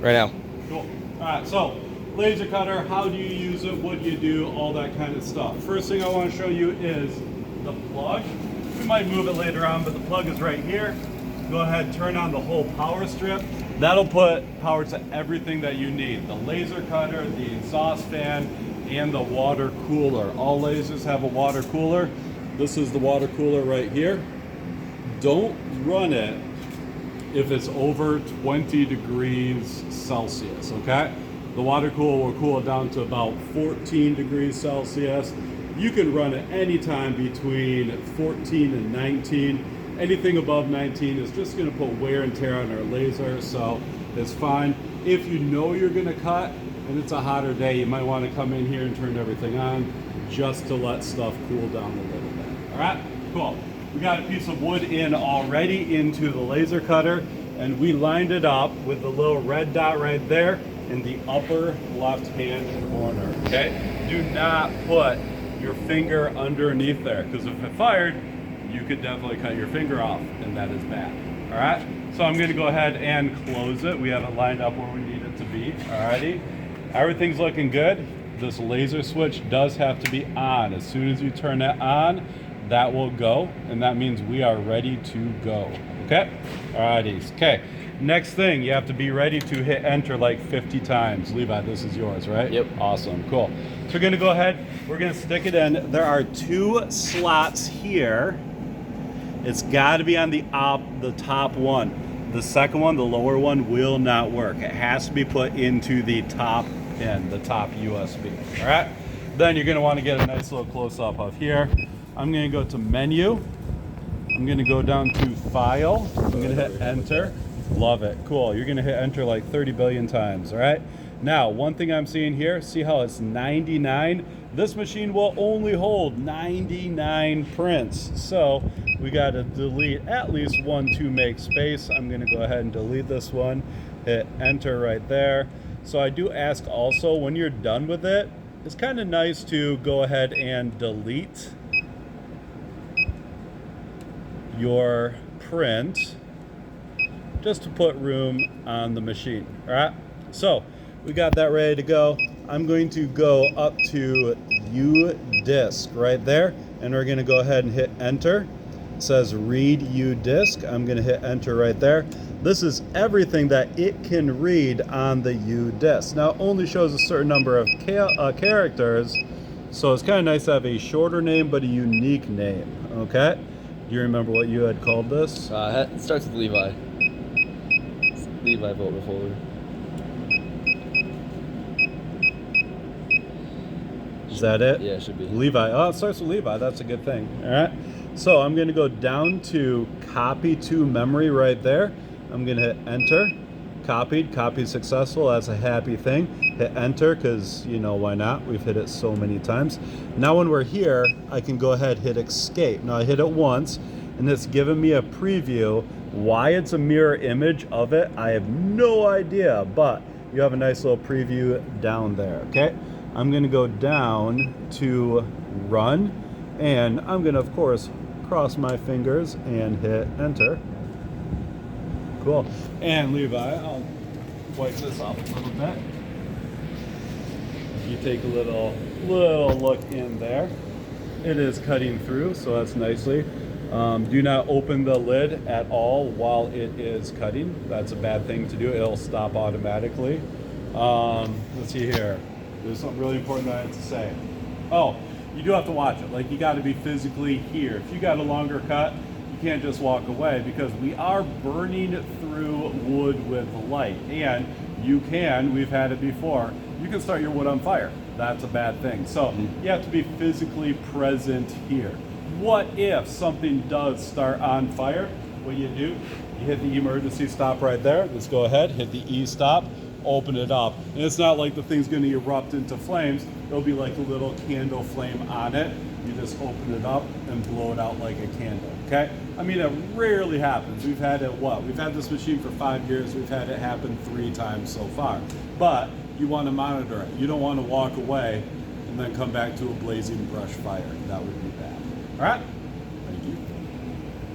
right now. Cool. All right, so laser cutter, how do you use it? What do you do? All that kind of stuff. First thing I want to show you is the plug. We might move it later on, but the plug is right here. Go ahead and turn on the whole power strip. That'll put power to everything that you need. The laser cutter, the exhaust fan, and the water cooler. All lasers have a water cooler. This is the water cooler right here. Don't run it if it's over 20 degrees Celsius, okay? The water cooler will cool it down to about 14 degrees Celsius. You can run it anytime between 14 and 19. Anything above 19 is just gonna put wear and tear on our laser, so it's fine. If you know you're gonna cut and it's a hotter day, you might wanna come in here and turn everything on just to let stuff cool down a little bit. All right, cool. We got a piece of wood in already into the laser cutter, and we lined it up with the little red dot right there in the upper left-hand corner, okay? Do not put your finger underneath there, because if it fired, you could definitely cut your finger off, and that is bad, all right? So I'm gonna go ahead and close it. We have it lined up where we need it to be, alrighty? Everything's looking good. This laser switch does have to be on. As soon as you turn it on, that will go, and that means we are ready to go, okay? Alrighty, okay. Next thing, you have to be ready to hit enter like 50 times. Levi, this is yours, right? Yep. Awesome, cool. So we're gonna go ahead, we're gonna stick it in. There are 2 slots here. It's gotta be on the top one. The second one, the lower one, will not work. It has to be put into the top pin, the top USB, all right? Then you're gonna wanna get a nice little close-up of here. I'm gonna go to menu. I'm gonna go down to file. I'm gonna hit enter. Love it, cool. You're gonna hit enter like 30 billion times, all right? Now, one thing I'm seeing here, see how it's 99? This machine will only hold 99 prints. So we gotta delete at least 1 to make space. I'm gonna go ahead and delete this one, hit enter right there. So I do ask also, when you're done with it, it's kind of nice to go ahead and delete your print just to put room on the machine. All right, so we got that ready to go. I'm going to go up to U disk right there, and we're going to go ahead and hit enter. It says read U disk. I'm going to hit enter right there. This is everything that it can read on the U disk. Now it only shows a certain number of characters, so it's kind of nice to have a shorter name but a unique name. Okay, do you remember what you had called this? It starts with Levi. It's Levi vote folder. Is that it? Yeah, it should be. Levi. Oh, it starts with Levi. That's a good thing. All right. So I'm going to go down to copy to memory right there. I'm going to hit enter. Copied successful. That's a happy thing. Hit enter because, you know, why not? We've hit it so many times. Now when we're here, I can go ahead and hit escape. Now I hit it once, and it's giving me a preview. Why it's a mirror image of it, I have no idea, but you have a nice little preview down there, okay? I'm going to go down to run, and I'm going to, of course, cross my fingers and hit enter. Cool. And Levi, I'll wipe this off a little bit. You take a little look in there. It is cutting through, so that's nicely. Do not open the lid at all while it is cutting. That's a bad thing to do. It'll stop automatically. Let's see here. There's something really important that I have to say. Oh, you do have to watch it. Like, you got to be physically here. If you got a longer cut, you can't just walk away, because we are burning through wood with light. And we've had it before, you can start your wood on fire. That's a bad thing. So you have to be physically present here. What if something does start on fire? What do? You hit the emergency stop right there. Let's go ahead, hit the E stop, open it up. And it's not like the thing's going to erupt into flames. It'll be like a little candle flame on it. You just open it up and blow it out like a candle, okay? I mean, it rarely happens. We've had it, We've had this machine for 5 years. We've had it happen 3 times so far. But you want to monitor it. You don't want to walk away and then come back to a blazing brush fire. That would be bad. All right? Thank you.